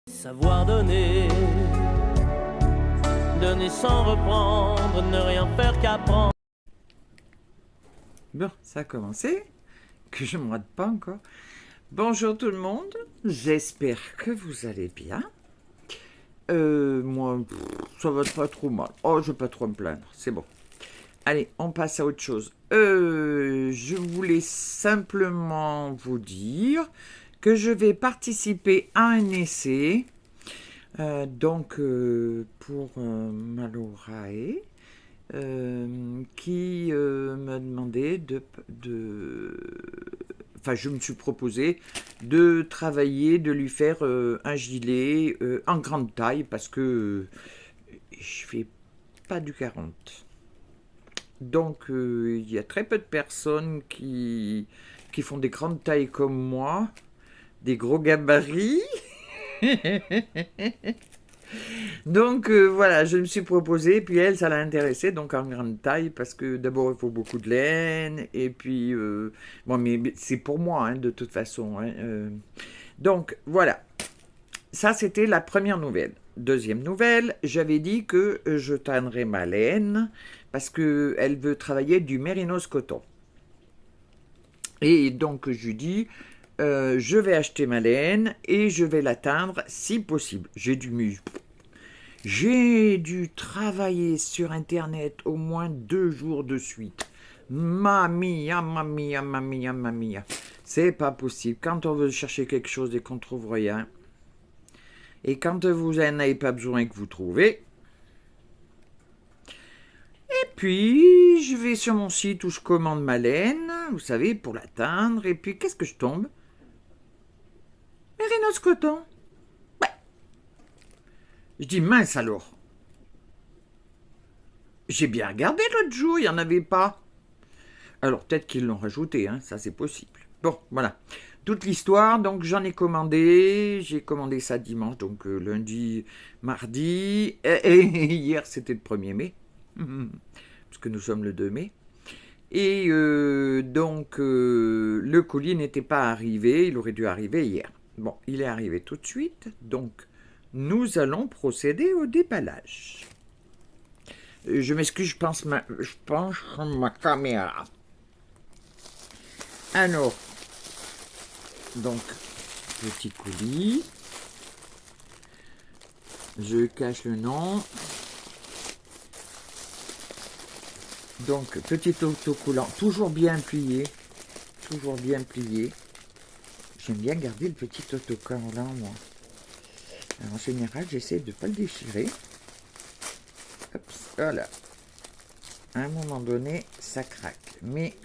Savoir donner, donner sans reprendre, ne rien faire qu'apprendre. Bon, ça a commencé, que je ne me rate pas encore. Bonjour tout le monde, j'espère que vous allez bien. Moi, ça va pas trop mal. Oh, je vais pas trop me plaindre, c'est bon. Allez, on passe à autre chose. Je voulais simplement vous dire que je vais participer à un essai, pour Malorae. Qui m'a demandé enfin, je me suis proposé de travailler, de lui faire un gilet en grande taille parce que je fais pas du 40. Donc, il y a très peu de personnes qui font des grandes tailles comme moi, des gros gabarits. Donc voilà, je me suis proposé, puis elle, ça l'a intéressé, donc en grande taille, parce que d'abord il faut beaucoup de laine, et puis, bon, mais c'est pour moi, hein, de toute façon. Hein, donc voilà, ça c'était la première nouvelle. Deuxième nouvelle, j'avais dit que je tannerais ma laine, parce qu'elle veut travailler du mérinos coton. Et donc je lui dis, je vais acheter ma laine, et je vais la teindre si possible. J'ai dû travailler sur Internet au moins 2 jours de suite. Mamia, mamia, mamia, mamia. C'est pas possible. Quand on veut chercher quelque chose et qu'on trouve rien, et quand vous n'en avez pas besoin et que vous trouvez, et puis je vais sur mon site où je commande ma laine, vous savez, pour l'atteindre, et puis qu'est-ce que je tombe? Mérinos coton. Ouais. Je dis mince alors. J'ai bien regardé l'autre jour, il n'y en avait pas. Alors peut-être qu'ils l'ont rajouté, hein, ça c'est possible. Bon, voilà. Toute l'histoire, donc j'en ai commandé. J'ai commandé ça dimanche, donc lundi, mardi. Et hier c'était le 1er mai, parce que nous sommes le 2 mai. Et le colis n'était pas arrivé, il aurait dû arriver hier. Bon, il est arrivé tout de suite, donc nous allons procéder au déballage. Je m'excuse, je penche ma caméra. Alors, donc, petit colis. Je cache le nom. Donc, petit autocollant, toujours bien plié. Toujours bien plié. J'aime bien garder le petit autocollant, moi. Alors, en général, j'essaie de ne pas le déchirer. Hop, voilà. À un moment donné, ça craque. Mais,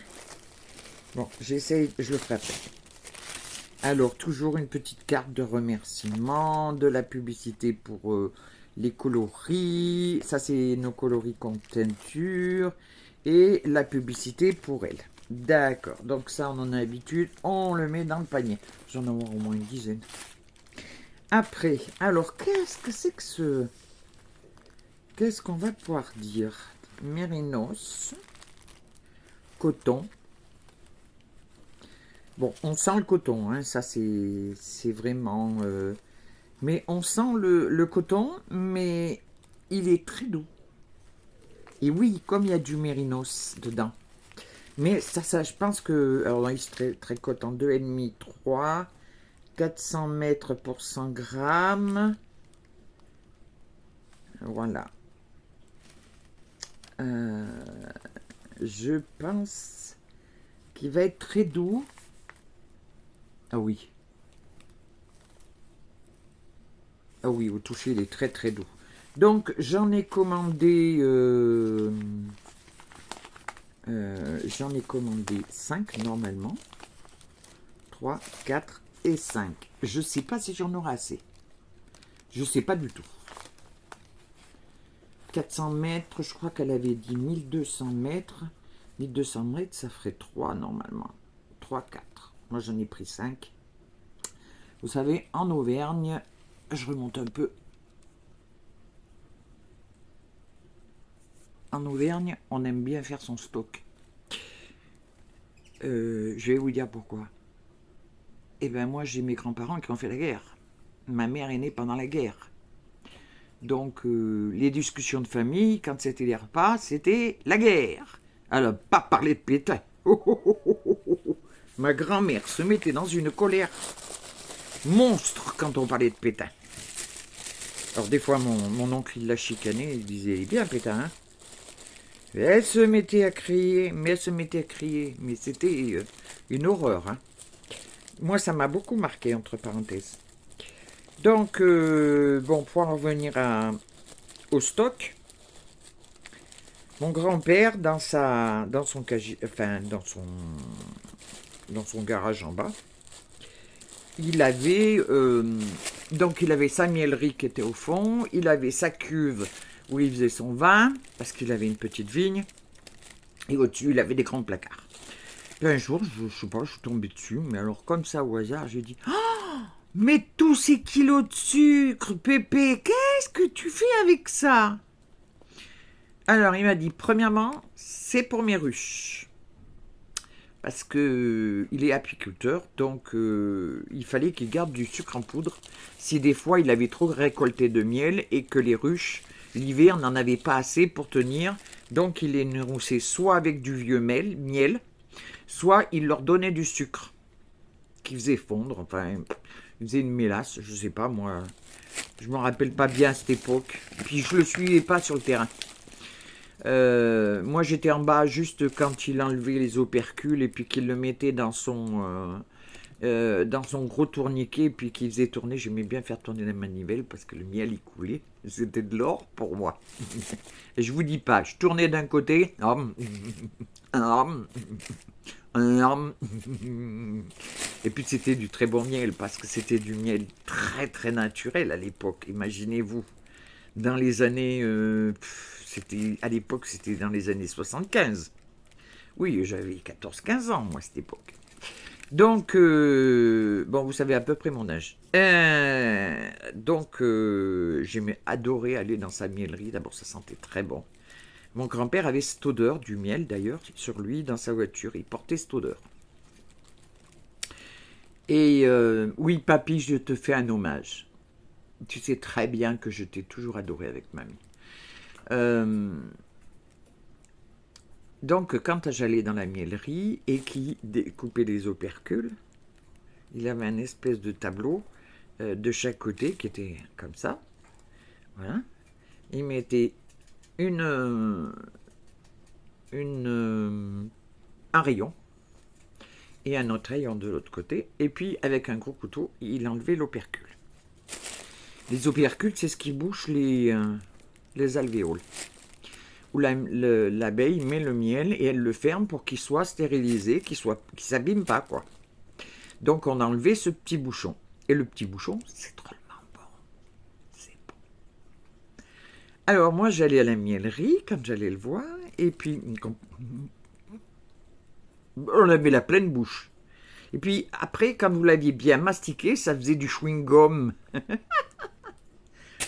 bon, j'essaie, je le ferai après. Alors, toujours une petite carte de remerciement, de la publicité pour les coloris. Ça, c'est nos coloris contre teinture. Et la publicité pour elle. D'accord. Donc ça, on en a l'habitude. On le met dans le panier. J'en ai au moins une dizaine. Après, alors, qu'est-ce que c'est que ce... Qu'est-ce qu'on va pouvoir dire? Mérinos. Coton. Bon, on sent le coton, hein, ça c'est vraiment... mais on sent le coton, mais il est très doux. Et oui, comme il y a du mérinos dedans. Mais ça je pense que... Alors là, il se tricote en 2,5, 3, 400 mètres pour 100 grammes. Voilà. Je pense qu'il va être très doux. Ah oui. Ah oui, au toucher, il est très très doux. Donc, j'en ai commandé... j'en ai commandé 5 normalement. 3, 4 et 5. Je ne sais pas si j'en aurai assez. Je ne sais pas du tout. 400 mètres, je crois qu'elle avait dit 1200 mètres. 1200 mètres, ça ferait 3 normalement. 3, 4. Moi, j'en ai pris 5. Vous savez, en Auvergne, je remonte un peu. En Auvergne, on aime bien faire son stock. Je vais vous dire pourquoi. Eh bien, moi, j'ai mes grands-parents qui ont fait la guerre. ma mère est née pendant la guerre. Donc, les discussions de famille, quand c'était les repas, c'était la guerre. Alors, pas parler de Pétain. Ma grand-mère se mettait dans une colère monstre quand on parlait de Pétain. Alors, des fois, mon oncle, il l'a chicané, il disait, eh bien, Pétain, hein. Elle se mettait à crier, mais c'était une horreur, hein. Moi, ça m'a beaucoup marqué, entre parenthèses. Donc, bon, pour en revenir au stock, mon grand-père, dans son garage en bas, il avait sa miellerie qui était au fond, il avait sa cuve où il faisait son vin, parce qu'il avait une petite vigne, et au-dessus, il avait des grands placards. Et un jour, je sais pas, je suis tombé dessus, mais alors comme ça au hasard, j'ai dit oh, mais tous ces kilos de sucre, Pépé, qu'est-ce que tu fais avec ça? Alors il m'a dit, premièrement, c'est pour mes ruches. Parce que il est apiculteur, donc il fallait qu'il garde du sucre en poudre. Si des fois il avait trop récolté de miel et que les ruches, l'hiver, n'en avaient pas assez pour tenir, donc il les nourrissait soit avec du vieux miel, soit il leur donnait du sucre qui faisait fondre, enfin, il faisait une mélasse, je sais pas, moi, je me rappelle pas bien à cette époque, puis je le suivais pas sur le terrain. Moi, j'étais en bas juste quand il enlevait les opercules et puis qu'il le mettait dans son gros tourniquet et puis qu'il faisait tourner. J'aimais bien faire tourner la manivelle parce que le miel, il coulait. C'était de l'or pour moi. Et je vous dis pas, je tournais d'un côté. Et puis c'était du très bon miel parce que c'était du miel très très naturel à l'époque. Imaginez-vous, dans les années... à l'époque, c'était dans les années 75. Oui, j'avais 14-15 ans, moi, à cette époque. Donc, bon, vous savez à peu près mon âge. Donc, j'aimais adorer aller dans sa miellerie. D'abord, ça sentait très bon. Mon grand-père avait cette odeur du miel, d'ailleurs, sur lui, dans sa voiture. Il portait cette odeur. Et oui, papy, je te fais un hommage. Tu sais très bien que je t'ai toujours adoré avec mamie. Donc, quand j'allais dans la miellerie et qu'il découpait les opercules, il avait un espèce de tableau de chaque côté qui était comme ça. Voilà. Il mettait un rayon et un autre rayon de l'autre côté. Et puis, avec un gros couteau, il enlevait l'opercule. Les opercules, c'est ce qui bouche les alvéoles. Où l'abeille met le miel et elle le ferme pour qu'il soit stérilisé, qu'il s'abîme pas, quoi. Donc on a enlevé ce petit bouchon. Et le petit bouchon, c'est drôlement bon. C'est bon. Alors moi, j'allais à la miellerie quand j'allais le voir, et puis on avait la pleine bouche. Et puis après, quand vous l'aviez bien mastiqué, ça faisait du chewing-gum.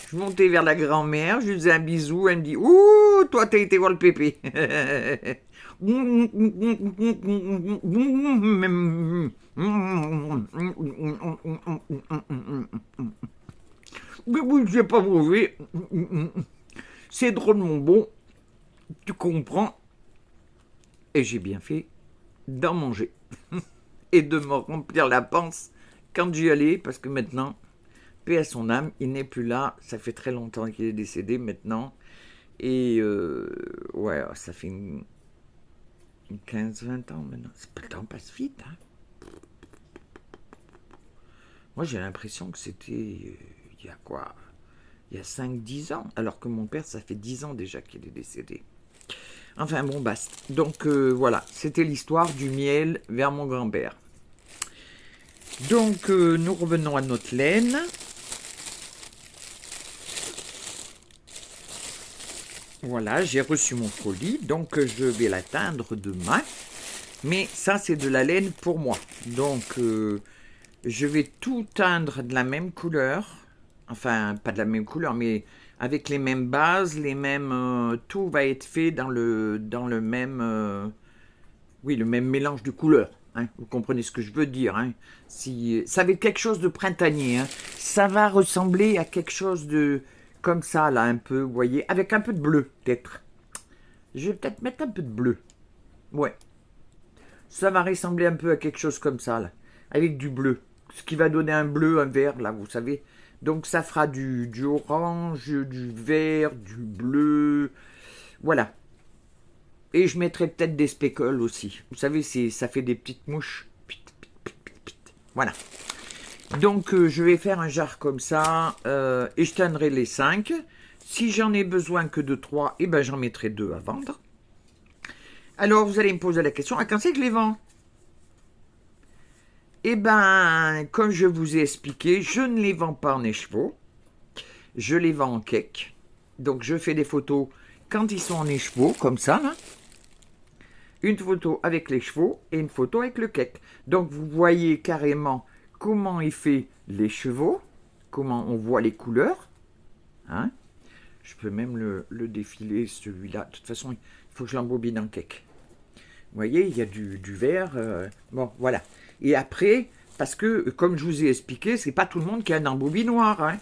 Je montais vers la grand-mère, je lui faisais un bisou, elle me dit « Ouh, toi, t'as été voir le pépé !» Mais oui, c'est pas mauvais. C'est drôlement bon. Tu comprends. Et j'ai bien fait d'en manger. Et de me remplir la panse quand j'y allais, parce que maintenant... paix à son âme, il n'est plus là, ça fait très longtemps qu'il est décédé maintenant, et ouais, ça fait une 15-20 ans maintenant, le temps passe vite, hein. Moi j'ai l'impression que c'était, il y a quoi, il y a 5-10 ans, alors que mon père, ça fait 10 ans déjà qu'il est décédé. Enfin bon, basta. Donc voilà, c'était l'histoire du miel vers mon grand-père. Donc nous revenons à notre laine. Voilà, j'ai reçu mon colis, donc je vais l'atteindre demain. Mais ça, c'est de la laine pour moi. Donc, je vais tout teindre de la même couleur. Enfin, pas de la même couleur, mais avec les mêmes bases, les mêmes... tout va être fait dans le même... oui, le même mélange de couleurs. hein. Vous comprenez ce que je veux dire, hein. Si, ça va être quelque chose de printanier, hein. Ça va ressembler à quelque chose de... Comme ça, là, un peu, vous voyez, avec un peu de bleu, peut-être. Je vais peut-être mettre un peu de bleu. Ouais. Ça va ressembler un peu à quelque chose comme ça, là. Avec du bleu. Ce qui va donner un bleu, un vert, là, vous savez. Donc, ça fera du orange, du vert, du bleu. Voilà. Et je mettrai peut-être des speckles aussi. Vous savez, ça fait des petites mouches. Pit, pit, pit, pit, pit. Voilà. Donc, je vais faire un jar comme ça. Et je teindrai les 5. Si j'en ai besoin que de 3, eh ben, j'en mettrai 2 à vendre. Alors, vous allez me poser la question, à quand c'est que je les vends? Eh ben, comme je vous ai expliqué, je ne les vends pas en écheveau. Je les vends en cake. Donc, je fais des photos quand ils sont en écheveau, comme ça, là. Une photo avec les chevaux et une photo avec le cake. Donc, vous voyez carrément comment il fait les chevaux, comment on voit les couleurs. Hein? Je peux même le défiler, celui-là. De toute façon, il faut que je l'embobine en cake. Vous voyez, il y a du vert. Bon, voilà. Et après, parce que, comme je vous ai expliqué, c'est pas tout le monde qui a un embobinoir. Hein.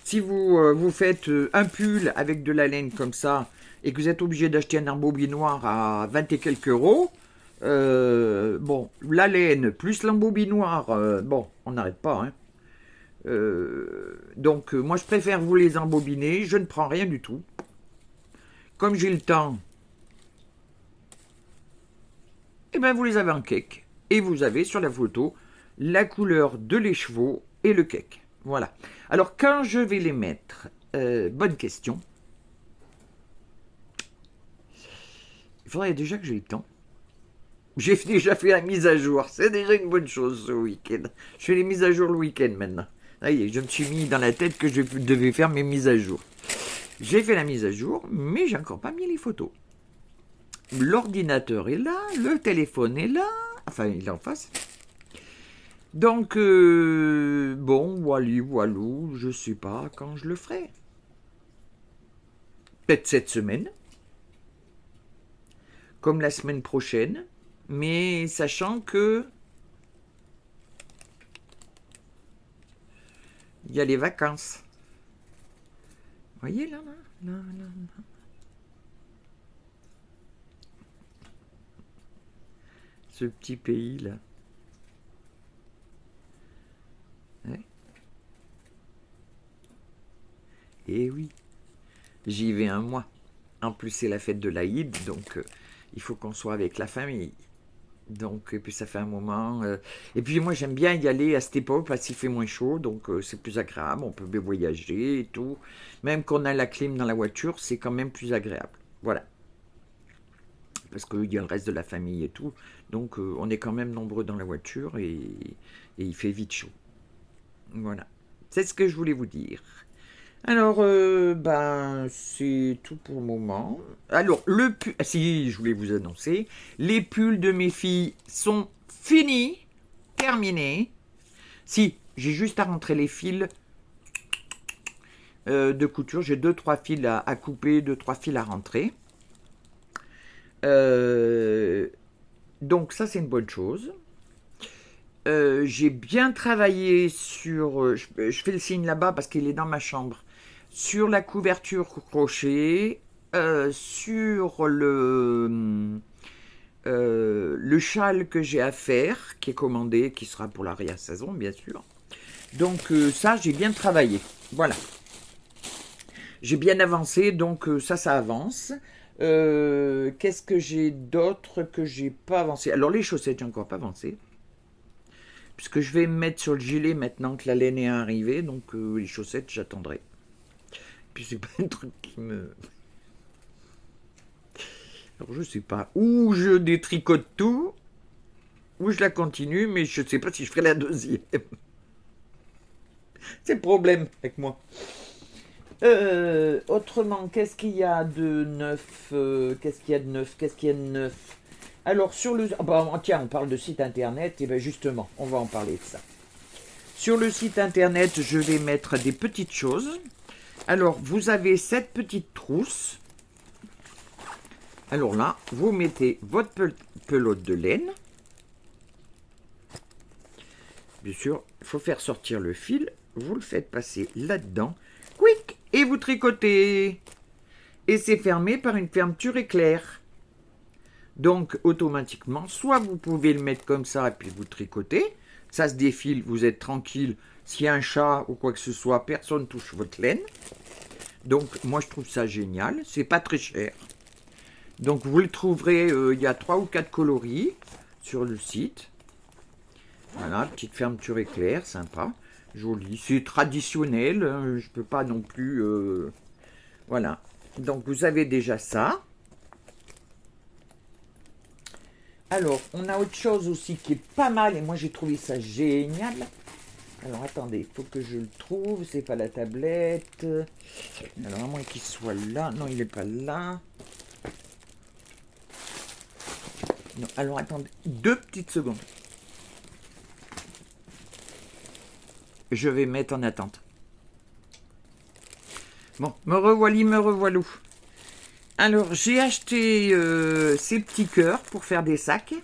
Si vous faites un pull avec de la laine comme ça, et que vous êtes obligé d'acheter un embobinoir à 20 et quelques euros, bon, la laine plus l'embobinoir, bon, on n'arrête pas. Hein. Donc, moi, je préfère vous les embobiner. Je ne prends rien du tout. Comme j'ai le temps, eh bien, vous les avez en cake. Et vous avez sur la photo la couleur de les chevaux et le cake. Voilà. Alors, quand je vais les mettre, bonne question. Il faudrait déjà que j'ai le temps. J'ai déjà fait la mise à jour. C'est déjà une bonne chose ce week-end. Je fais les mises à jour le week-end maintenant. Ça y est, je me suis mis dans la tête que je devais faire mes mises à jour. J'ai fait la mise à jour, mais j'ai encore pas mis les photos. L'ordinateur est là, le téléphone est là. Enfin, il est en face. Donc, bon, voilou, je sais pas quand je le ferai. Peut-être cette semaine. Comme la semaine prochaine. Mais sachant que il y a les vacances. Vous voyez là. Ce petit pays là. Ouais. Eh oui, j'y vais un mois. En plus, c'est la fête de l'Aïd, donc il faut qu'on soit avec la famille. Donc, et puis ça fait un moment. Et puis moi, j'aime bien y aller à cette époque parce qu'il fait moins chaud, donc c'est plus agréable. On peut bien voyager et tout. Même qu'on a la clim dans la voiture, c'est quand même plus agréable. Voilà. Parce qu'il y a le reste de la famille et tout. Donc, on est quand même nombreux dans la voiture et il fait vite chaud. Voilà. C'est ce que je voulais vous dire. Alors, ben, c'est tout pour le moment. Alors, le pull... Si, je voulais vous annoncer. Les pulls de mes filles sont finis, terminés. Si, j'ai juste à rentrer les fils de couture. J'ai 2-3 fils à couper, 2-3 fils à rentrer. Donc, ça, c'est une bonne chose. J'ai bien travaillé sur... je fais le signe là-bas parce qu'il est dans ma chambre. Sur la couverture crochet, sur le châle que j'ai à faire, qui est commandé, qui sera pour l'arrière-saison, bien sûr. Donc ça, j'ai bien travaillé. Voilà. J'ai bien avancé, donc ça avance. Qu'est-ce que j'ai d'autre que j'ai pas avancé? Alors les chaussettes, j'ai encore pas avancé. Puisque je vais me mettre sur le gilet maintenant que la laine est arrivée, donc les chaussettes, j'attendrai. Puis c'est pas un truc qui me... Alors je sais pas, ou je détricote tout, ou je la continue, mais je sais pas si je ferai la deuxième. C'est le problème avec moi. Autrement, qu'est-ce qu'il y a de neuf? Qu'est-ce qu'il y a de neuf? Alors sur le... Ah bah, tiens, on parle de site internet, et bien justement, on va en parler de ça. Sur le site internet, je vais mettre des petites choses. Alors, vous avez cette petite trousse. Alors là, vous mettez votre pelote de laine. Bien sûr, il faut faire sortir le fil. Vous le faites passer là-dedans. Quick! Et vous tricotez. Et c'est fermé par une fermeture éclair. Donc, automatiquement, soit vous pouvez le mettre comme ça et puis vous tricotez. Ça se défile, vous êtes tranquille. S'il y a un chat ou quoi que ce soit, personne ne touche votre laine. Donc, moi, je trouve ça génial. C'est pas très cher. Donc, vous le trouverez, il y a 3 ou 4 coloris sur le site. Voilà, petite fermeture éclair, sympa, joli. C'est traditionnel, hein, je peux pas non plus... voilà. Donc, vous avez déjà ça. Alors, on a autre chose aussi qui est pas mal, et moi, j'ai trouvé ça génial. Alors, attendez, il faut que je le trouve, c'est pas la tablette. Alors, à moins qu'il soit là. Non, il n'est pas là. Non, alors, attendez, 2 petites secondes. Je vais mettre en attente. Bon, me revoilou. Alors, j'ai acheté ces petits cœurs pour faire des sacs.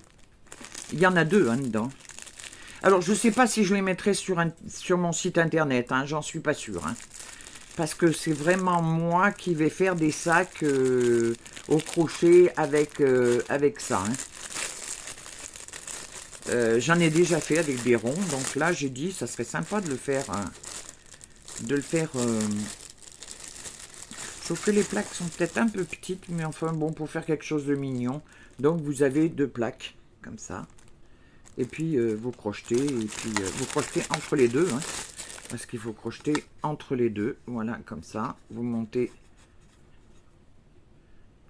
Il y en a 2 hein, dedans. Alors, je ne sais pas si je les mettrai sur mon site internet, hein, j'en suis pas sûr. Hein, parce que c'est vraiment moi qui vais faire des sacs au crochet avec ça. Hein. J'en ai déjà fait avec des ronds, donc là j'ai dit ça serait sympa de le faire. Sauf que les plaques sont peut-être un peu petites, mais enfin bon, pour faire quelque chose de mignon. Donc vous avez 2 plaques comme ça. Et puis vous crochetez, et puis vous crochetez entre les deux, hein, parce qu'il faut crocheter entre les deux. Voilà, comme ça. Vous montez.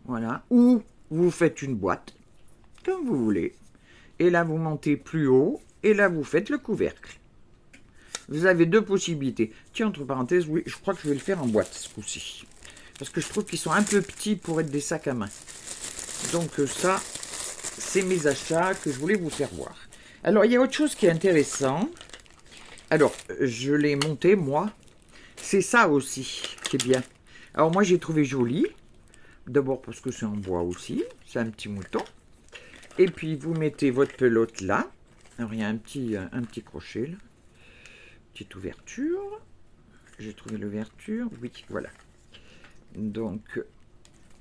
Voilà. Ou vous faites une boîte, comme vous voulez. Et là, vous montez plus haut. Et là, vous faites le couvercle. Vous avez 2 possibilités. Tiens, entre parenthèses, oui, je crois que je vais le faire en boîte ce coup-ci. Parce que je trouve qu'ils sont un peu petits pour être des sacs à main. Donc ça, c'est mes achats que je voulais vous faire voir. Alors, il y a autre chose qui est intéressant. Alors, je l'ai monté, moi. C'est ça aussi qui est bien. Alors, moi, j'ai trouvé joli. D'abord parce que c'est en bois aussi. C'est un petit mouton. Et puis, vous mettez votre pelote là. Alors, il y a un petit crochet là. Petite ouverture. J'ai trouvé l'ouverture. Oui, voilà. Donc,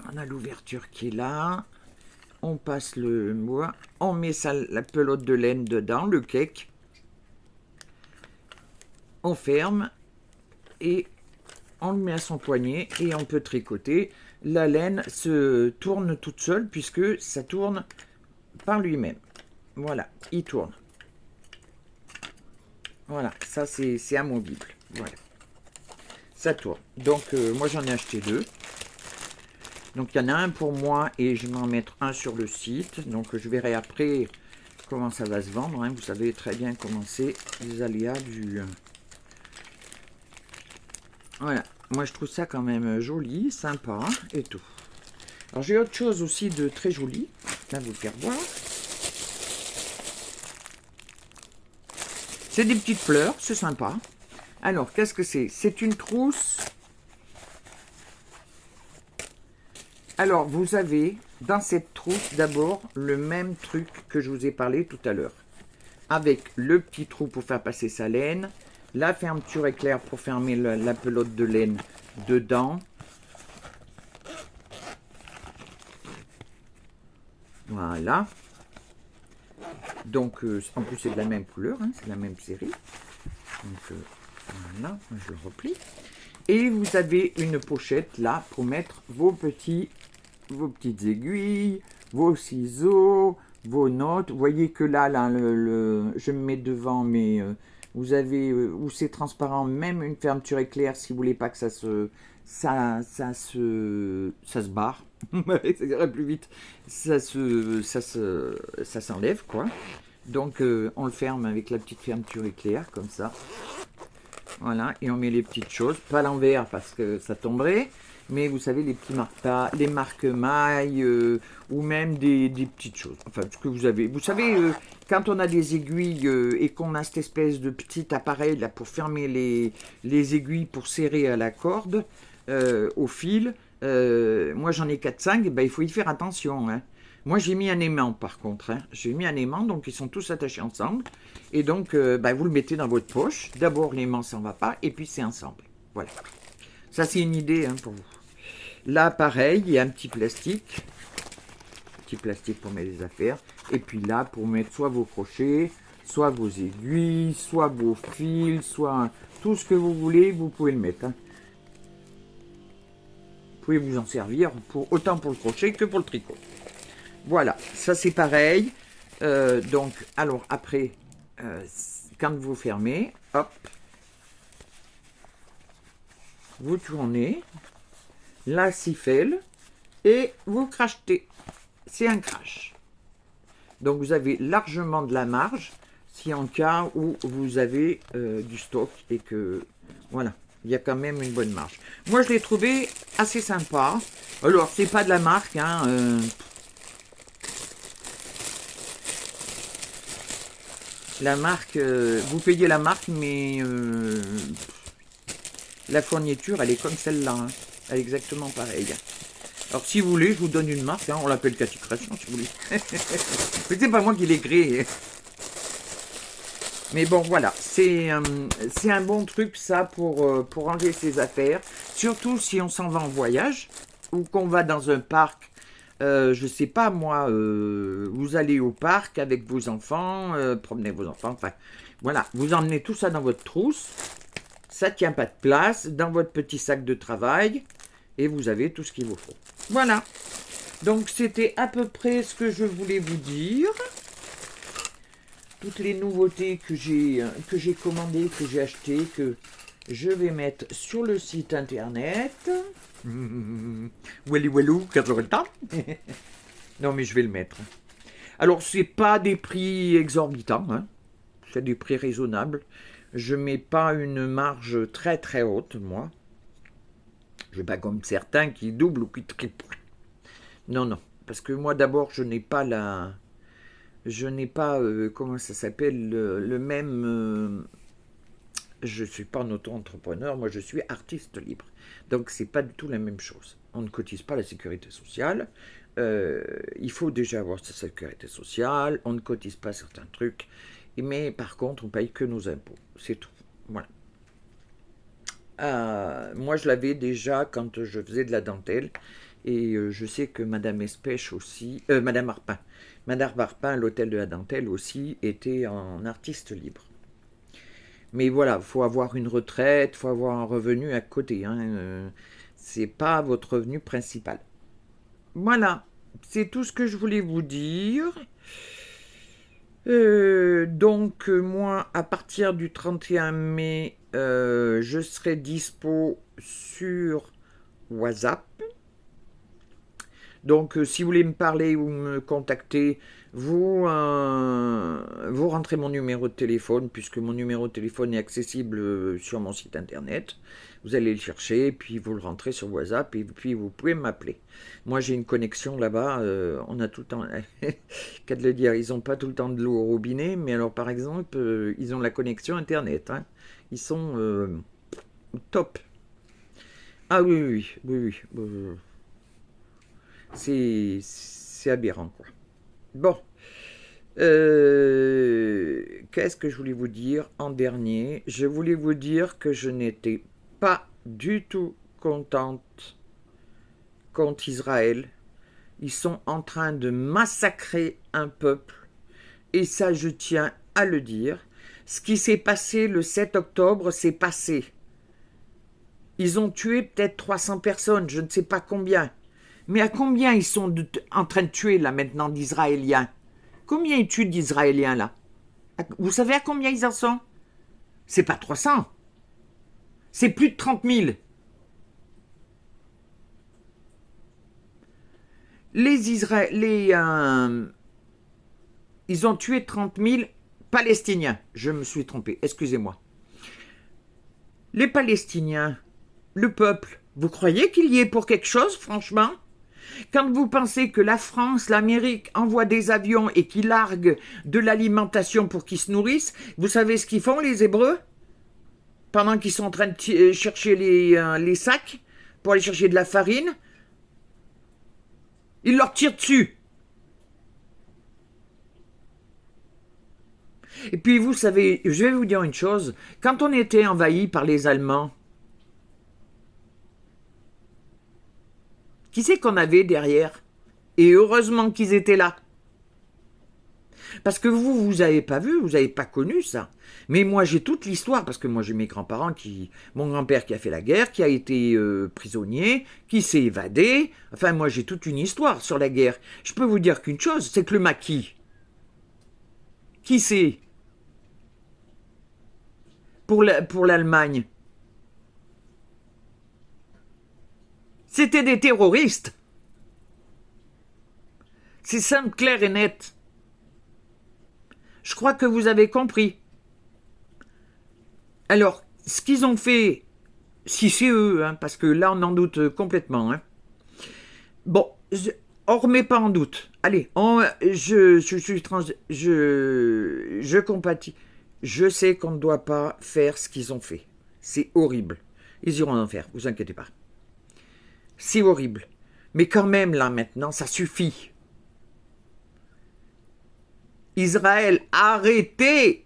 on a l'ouverture qui est là. On passe le bois. On met ça, la pelote de laine dedans, le cake. On ferme. Et on le met à son poignet. Et on peut tricoter. La laine se tourne toute seule puisque ça tourne par lui-même. Voilà, il tourne. Voilà, ça c'est amovible. Voilà. Ça tourne. Donc, moi j'en ai acheté 2. Donc, il y en a un pour moi et je vais en mettre un sur le site. Donc, je verrai après comment ça va se vendre. Hein. Vous savez très bien comment c'est les aléas du... Voilà. Moi, je trouve ça quand même joli, sympa et tout. Alors, j'ai autre chose aussi de très joli. Là, vous le faire voir. C'est des petites fleurs, c'est sympa. Alors, qu'est-ce que c'est? C'est une trousse. Alors, vous avez dans cette trousse d'abord le même truc que je vous ai parlé tout à l'heure. Avec le petit trou pour faire passer sa laine, la fermeture éclair pour fermer la pelote de laine dedans. Voilà. Donc, en plus, c'est de la même couleur, hein, c'est la même série. Donc, voilà, je le replie. Et vous avez une pochette là pour mettre vos petites aiguilles, vos ciseaux, vos notes. Vous voyez que là je me mets devant, mais vous avez où c'est transparent, même une fermeture éclair si vous voulez pas que ça se barre. Ça irait plus vite. Ça s'enlève quoi. Donc on le ferme avec la petite fermeture éclair comme ça. Voilà, et on met les petites choses, pas l'envers parce que ça tomberait, mais vous savez, les petits les marque-mailles, ou même des petites choses. Enfin, ce que vous avez. Vous savez, quand on a des aiguilles et qu'on a cette espèce de petit appareil là pour fermer les aiguilles pour serrer à la corde, au fil, moi j'en ai 4-5, ben, il faut y faire attention. Hein. Moi, j'ai mis un aimant, par contre. Hein. J'ai mis un aimant, donc ils sont tous attachés ensemble. Et donc, vous le mettez dans votre poche. D'abord, l'aimant s'en va pas, et puis c'est ensemble. Voilà. Ça, c'est une idée hein, pour vous. Là, pareil, il y a un petit plastique. Petit plastique pour mettre les affaires. Et puis là, pour mettre soit vos crochets, soit vos aiguilles, soit vos fils, soit tout ce que vous voulez, vous pouvez le mettre. Hein. Vous pouvez vous en servir autant pour le crochet que pour le tricot. Voilà, ça c'est pareil. Donc, alors après, quand vous fermez, hop, vous tournez la siffelle et vous crachetez. C'est un crash. Donc vous avez largement de la marge si en cas où vous avez du stock et que, voilà, il y a quand même une bonne marge. Moi je l'ai trouvé assez sympa. Alors c'est pas de la marque, hein. La marque, vous payez la marque, mais la fourniture, elle est comme celle-là. Hein. Elle est exactement pareille. Alors, si vous voulez, je vous donne une marque. Hein, on l'appelle Cathy Création, si vous voulez. Mais c'est pas moi qui l'ai créé. Mais bon, voilà. C'est un bon truc, ça, pour ranger ses affaires. Surtout si on s'en va en voyage ou qu'on va dans un parc. Je sais pas moi, vous allez au parc avec vos enfants, promenez vos enfants, enfin voilà, vous emmenez tout ça dans votre trousse, ça tient pas de place, dans votre petit sac de travail, et vous avez tout ce qu'il vous faut. Voilà, donc c'était à peu près ce que je voulais vous dire. Toutes les nouveautés que j'ai commandées, que j'ai achetées, que je vais mettre sur le site internet. Walli Wallou, quand j'aurai le temps. Non, mais je vais le mettre. Alors, c'est pas des prix exorbitants, hein. C'est des prix raisonnables. Je mets pas une marge très très haute, moi. Je vais pas comme certains qui doublent ou qui triplent. Non, non. Parce que moi, d'abord, je n'ai pas comment ça s'appelle, le même... je ne suis pas un auto-entrepreneur, moi je suis artiste libre. Donc c'est pas du tout la même chose. On ne cotise pas la sécurité sociale. Il faut déjà avoir sa sécurité sociale. On ne cotise pas certains trucs. Mais par contre, on paye que nos impôts. C'est tout. Voilà. Moi je l'avais déjà quand je faisais de la dentelle. Et je sais que Madame Espèche aussi, Madame Arpin, à l'hôtel de la dentelle aussi, était en artiste libre. Mais voilà, il faut avoir une retraite, il faut avoir un revenu à côté. Hein. C'est pas votre revenu principal. Voilà, c'est tout ce que je voulais vous dire. Donc, moi, à partir du 31 mai, je serai dispo sur WhatsApp. Donc, si vous voulez me parler ou me contacter, vous rentrez mon numéro de téléphone, puisque mon numéro de téléphone est accessible sur mon site internet. Vous allez le chercher, puis vous le rentrez sur WhatsApp, et puis vous pouvez m'appeler. Moi, j'ai une connexion là-bas, on a tout le temps... Qu'à de le dire, ils n'ont pas tout le temps de l'eau au robinet, mais alors, par exemple, ils ont la connexion internet. Hein. Ils sont top. Ah oui. C'est aberrant, quoi. Bon. Qu'est-ce que je voulais vous dire en dernier? Je voulais vous dire que je n'étais pas du tout contente contre Israël. Ils sont en train de massacrer un peuple. Et ça, je tiens à le dire. Ce qui s'est passé le 7 octobre, c'est passé. Ils ont tué peut-être 300 personnes, je ne sais pas combien. Mais à combien ils sont en train de tuer, là, maintenant, d'Israéliens? Combien ils tuent d'Israéliens, là? Vous savez à combien ils en sont? C'est pas 300. C'est plus de 30 000. Ils ont tué 30 000 Palestiniens. Je me suis trompé, excusez-moi. Les Palestiniens, le peuple, vous croyez qu'il y est pour quelque chose, franchement? Quand vous pensez que la France, l'Amérique envoient des avions et qu'ils larguent de l'alimentation pour qu'ils se nourrissent, vous savez ce qu'ils font, les Hébreux? Pendant qu'ils sont en train de chercher les sacs pour aller chercher de la farine, ils leur tirent dessus. Et puis, vous savez, je vais vous dire une chose. Quand on était envahi par les Allemands, qui c'est qu'on avait derrière? Et heureusement qu'ils étaient là. Parce que vous n'avez pas vu, vous n'avez pas connu ça. Mais moi, j'ai toute l'histoire, parce que moi, j'ai mes grands-parents mon grand-père qui a fait la guerre, qui a été prisonnier, qui s'est évadé. Enfin, moi, j'ai toute une histoire sur la guerre. Je peux vous dire qu'une chose, c'est que le maquis, qui c'est pour l'Allemagne? C'était des terroristes. C'est simple, clair et net. Je crois que vous avez compris. Alors, ce qu'ils ont fait, si c'est eux, hein, parce que là, on en doute complètement. Hein. Bon, on remet pas en doute. Allez, je compatis. Je sais qu'on ne doit pas faire ce qu'ils ont fait. C'est horrible. Ils iront en faire, vous inquiétez pas. C'est horrible. Mais quand même, là, maintenant, ça suffit. Israël, arrêtez!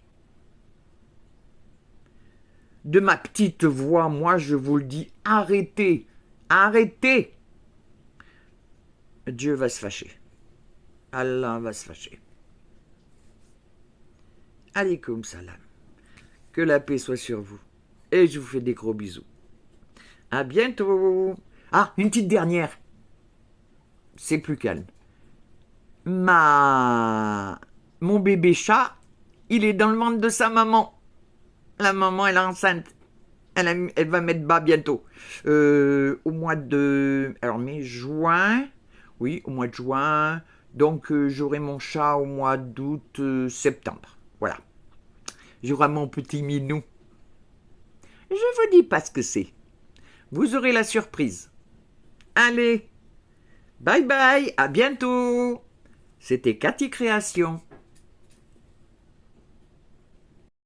De ma petite voix, moi, je vous le dis, arrêtez! Arrêtez! Dieu va se fâcher. Allah va se fâcher. Alaykoum salam. Que la paix soit sur vous. Et je vous fais des gros bisous. À bientôt! Ah, une petite dernière. C'est plus calme. Mon bébé chat, il est dans le ventre de sa maman. La maman, elle est enceinte. Elle va mettre bas bientôt. Au mois de... Alors, mai, juin. Oui, au mois de juin. Donc, j'aurai mon chat au mois d'août, septembre. Voilà. J'aurai mon petit minou. Je vous dis pas ce que c'est. Vous aurez la surprise. Allez. Bye bye. À bientôt. C'était Cathy Création.